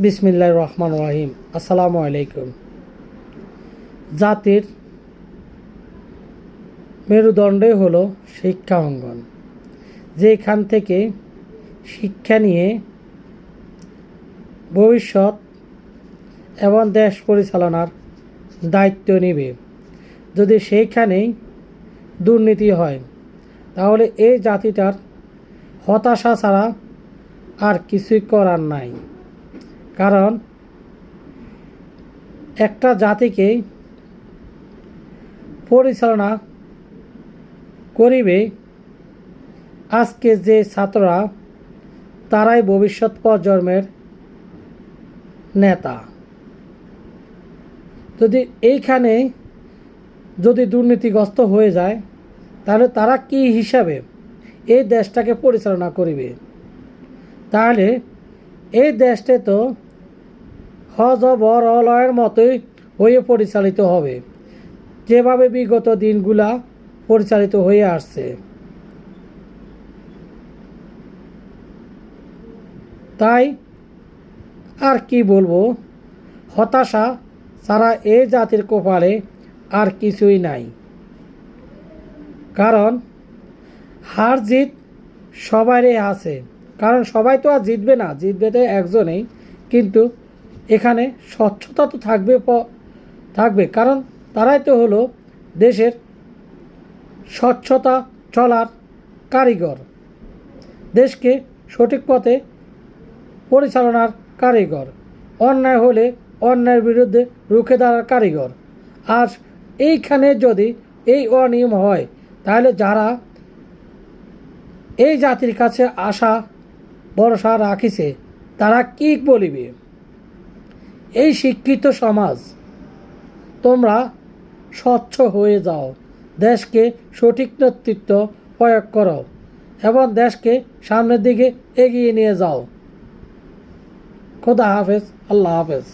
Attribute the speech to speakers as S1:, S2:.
S1: বিসমিল্লাহির রহমানির রহিম। আসসালামু আলাইকুম। জাতির মেরুদণ্ডই হলো শিক্ষা অঙ্গন, যেখান থেকে শিক্ষা নিয়ে ভবিষ্যৎ এবং দেশ পরিচালনার দায়িত্ব নেবে। যদি সেইখানেই দুর্নীতি হয়, তাহলে এই জাতিটার হতাশা ছাড়া আর কিছুই করার নাই। কারণ একটা জাতিকে পরিচালনা করিবে আজকে যে ছাত্ররা, তারাই ভবিষ্যৎ প্রজন্মের নেতা। এইখানে যদি দুর্নীতিগ্রস্ত হয়ে যায়, তাহলে তারা কি হিসাবে এই দেশটাকে পরিচালনা করিবে? তাহলে এই দেশটা তো হযবরলের মতোই হয়ে পরিচালিত হবে, যেভাবে বিগত দিনগুলা পরিচালিত হয়ে আসছে। তাই আর কি বলবো, হতাশা ছাড়া এই জাতির কপালে আর কিছুই নাই। কারণ হার জিত সবারই আছে, কারণ সবাই তো আর জিতবে না, জিতবে তো একজনেই। কিন্তু এখানে স্বচ্ছতা তো থাকবে, কারণ তারাই তো হলো দেশের স্বচ্ছতা চলার কারিগর, দেশকে সঠিক পথে পরিচালনার কারিগর, অন্যায় হলে অন্যায়ের বিরুদ্ধে রুখে দাঁড়ার কারিগর। আর এইখানে যদি এই অনিয়ম হয়, তাহলে যারা এই জাতির কাছে আশা ভরসা রাখিছে, তারা কি বলিবে? এই শিক্ষিত সমাজ, তোমরা স্বচ্ছ হয়ে যাও, দেশকে সঠিক নেতৃত্ব প্রয়োগ করো এবং দেশকে সামনের দিকে এগিয়ে নিয়ে যাও। খোদা হাফেজ, আল্লাহ হাফেজ।